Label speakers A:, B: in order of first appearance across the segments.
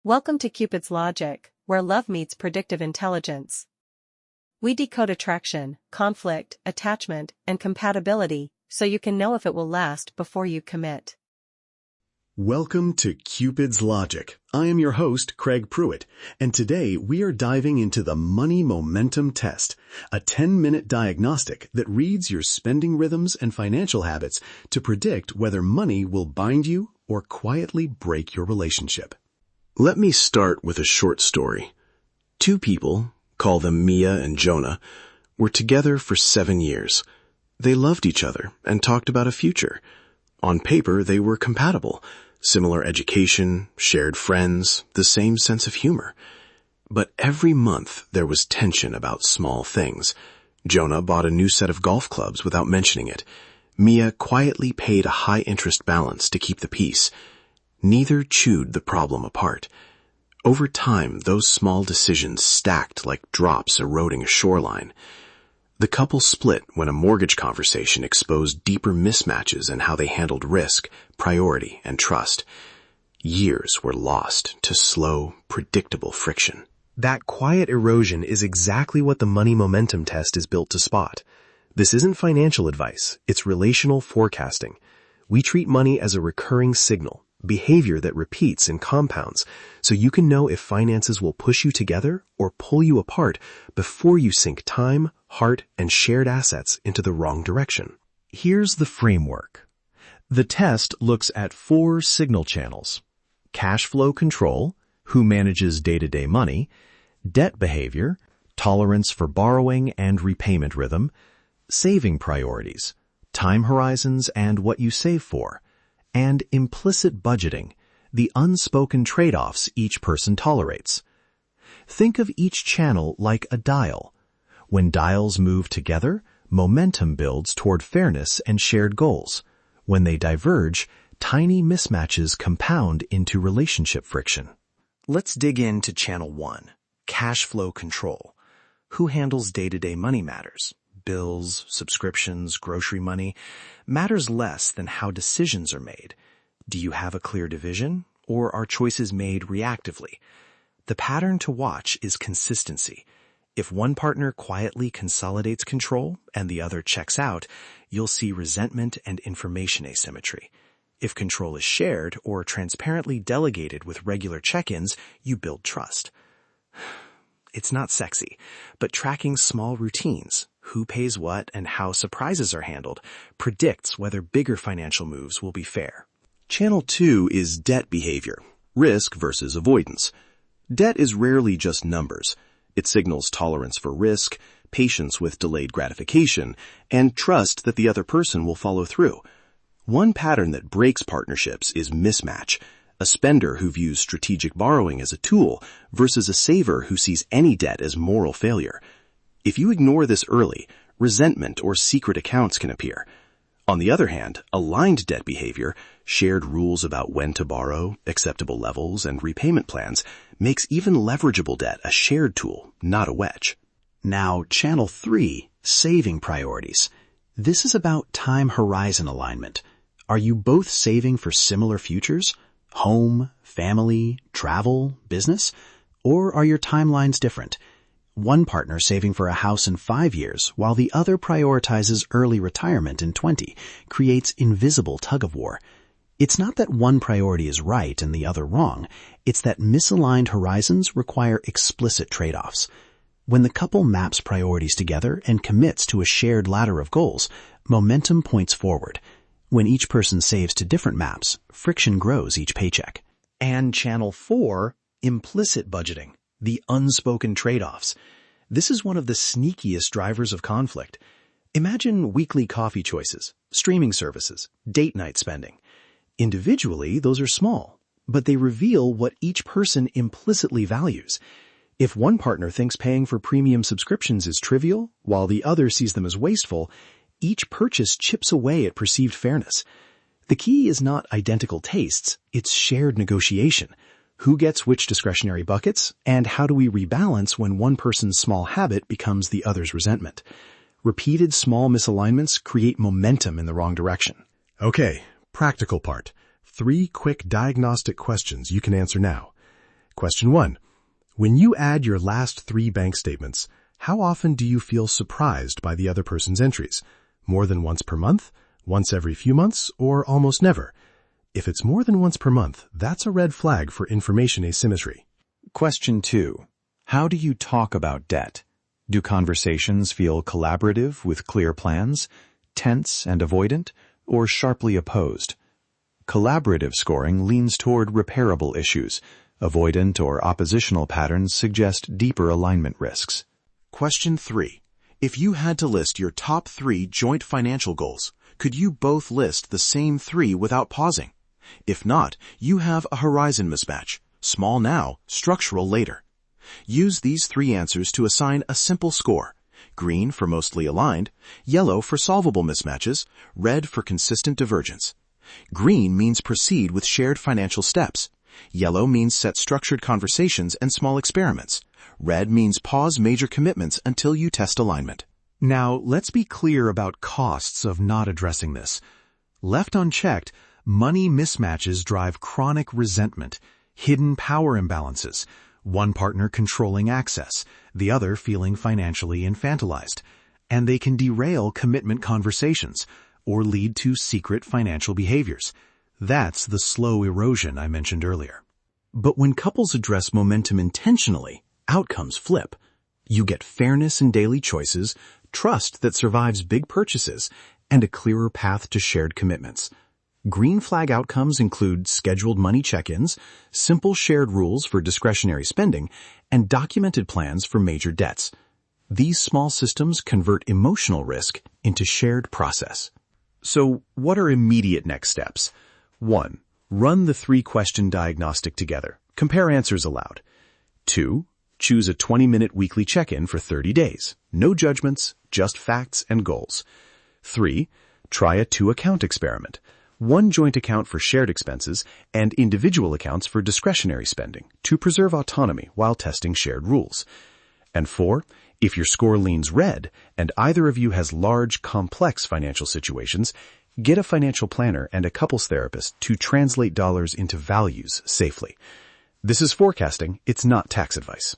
A: Welcome to Cupid's Logic, where love meets predictive intelligence. We decode attraction, conflict, attachment, and compatibility, so you can know if it will last before you commit.
B: Welcome to Cupid's Logic. I am your host, Craig Pruitt, and today we are diving into the Money Momentum Test, a 10-minute diagnostic that reads your spending rhythms and financial habits to predict whether money will bind you or quietly break your relationship. Let me start with a short story. Two people, call them Mia and Jonah, were together for 7 years. They loved each other and talked about a future. On paper, they were compatible. Similar education, shared friends, the same sense of humor. But every month there was tension about small things. Jonah bought a new set of golf clubs without mentioning it. Mia quietly paid a high-interest balance to keep the peace. Neither chewed the problem apart. Over time, those small decisions stacked like drops eroding a shoreline. The couple split when a mortgage conversation exposed deeper mismatches in how they handled risk, priority, and trust. Years were lost to slow, predictable friction.
C: That quiet erosion is exactly what the Money Momentum Test is built to spot. This isn't financial advice, it's relational forecasting. We treat money as a recurring signal, behavior that repeats and compounds, so you can know if finances will push you together or pull you apart before you sink time, heart, and shared assets into the wrong direction.
D: Here's the framework. The test looks at 4 signal channels: cash flow control, who manages day-to-day money; debt behavior, tolerance for borrowing and repayment rhythm; saving priorities, time horizons and what you save for; and implicit budgeting, the unspoken trade-offs each person tolerates. Think of each channel like a dial. When dials move together, momentum builds toward fairness and shared goals. When they diverge, tiny mismatches compound into relationship friction.
C: Let's dig into Channel 1, cash flow control. Who handles day-to-day money matters? Bills, subscriptions, grocery money, matters less than how decisions are made. Do you have a clear division, or are choices made reactively? The pattern to watch is consistency. If one partner quietly consolidates control and the other checks out, you'll see resentment and information asymmetry. If control is shared or transparently delegated with regular check-ins, you build trust. It's not sexy, but tracking small routines, who pays what and how surprises are handled, predicts whether bigger financial moves will be fair.
B: Channel 2 is debt behavior, risk versus avoidance. Debt is rarely just numbers. It signals tolerance for risk, patience with delayed gratification, and trust that the other person will follow through. One pattern that breaks partnerships is mismatch. A spender who views strategic borrowing as a tool versus a saver who sees any debt as moral failure. If you ignore this early, resentment or secret accounts can appear. On the other hand, aligned debt behavior, shared rules about when to borrow, acceptable levels, and repayment plans, makes even leverageable debt a shared tool, not a wedge.
E: Now, Channel 3, saving priorities. This is about time horizon alignment. Are you both saving for similar futures? Home, family, travel, business? Or are your timelines different? One partner saving for a house in 5 years, while the other prioritizes early retirement in 20, creates invisible tug-of-war. It's not that one priority is right and the other wrong. It's that misaligned horizons require explicit trade-offs. When the couple maps priorities together and commits to a shared ladder of goals, momentum points forward. When each person saves to different maps, friction grows each paycheck.
C: And Channel 4, implicit budgeting, the unspoken trade-offs. This is one of the sneakiest drivers of conflict. Imagine weekly coffee choices, streaming services, date night spending. Individually, those are small, but they reveal what each person implicitly values. If one partner thinks paying for premium subscriptions is trivial, while the other sees them as wasteful, each purchase chips away at perceived fairness. The key is not identical tastes, it's shared negotiation. Who gets which discretionary buckets, and how do we rebalance when one person's small habit becomes the other's resentment? Repeated small misalignments create momentum in the wrong direction.
F: Okay, practical part. 3 quick diagnostic questions you can answer now.
D: Question 1. When you add your last 3 bank statements, how often do you feel surprised by the other person's entries? More than once per month, once every few months, or almost never? If it's more than once per month, that's a red flag for information asymmetry.
F: Question 2. How do you talk about debt? Do conversations feel collaborative with clear plans, tense and avoidant, or sharply opposed? Collaborative scoring leans toward repairable issues. Avoidant or oppositional patterns suggest deeper alignment risks.
E: Question 3. If you had to list your top 3 joint financial goals, could you both list the same 3 without pausing? If not, you have a horizon mismatch. Small now, structural later. Use these 3 answers to assign a simple score. Green for mostly aligned, yellow for solvable mismatches, red for consistent divergence. Green means proceed with shared financial steps. Yellow means set structured conversations and small experiments. Red means pause major commitments until you test alignment.
D: Now, let's be clear about costs of not addressing this. Left unchecked, money mismatches drive chronic resentment, hidden power imbalances, one partner controlling access, the other feeling financially infantilized, and they can derail commitment conversations or lead to secret financial behaviors. That's the slow erosion I mentioned earlier.
E: But when couples address momentum intentionally, outcomes flip. You get fairness in daily choices, trust that survives big purchases, and a clearer path to shared commitments. Green flag outcomes include scheduled money check-ins, simple shared rules for discretionary spending, and documented plans for major debts. These small systems convert emotional risk into shared process.
D: So, what are immediate next steps? 1. Run the 3-question diagnostic together. Compare answers aloud. 2. Choose a 20-minute weekly check-in for 30 days. No judgments, just facts and goals. 3. Try a 2-account experiment. 1 joint account for shared expenses and individual accounts for discretionary spending to preserve autonomy while testing shared rules. And 4. If your score leans red and either of you has large, complex financial situations, get a financial planner and a couples therapist to translate dollars into values safely. This is forecasting, it's not tax advice.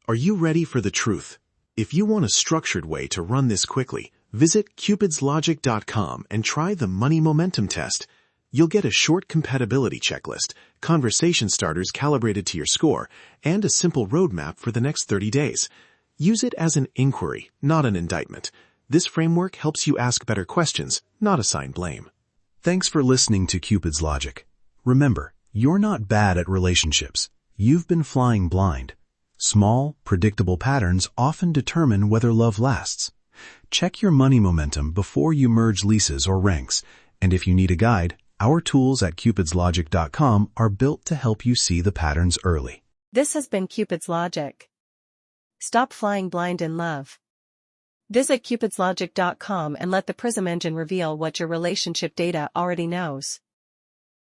E: Are you ready for the truth? If you want a structured way to run this quickly, visit cupidslogic.com and try the Money Momentum Test. You'll get a short compatibility checklist, conversation starters calibrated to your score, and a simple roadmap for the next 30 days. Use it as an inquiry, not an indictment. This framework helps you ask better questions, not assign blame.
B: Thanks for listening to Cupid's Logic. Remember, you're not bad at relationships. You've been flying blind. Small, predictable patterns often determine whether love lasts. Check your money momentum before you merge leases or ranks, and if you need a guide, our tools at cupidslogic.com are built to help you see the patterns early.
A: This has been Cupid's Logic. Stop flying blind in love. Visit cupidslogic.com and let the Prism engine reveal what your relationship data already knows.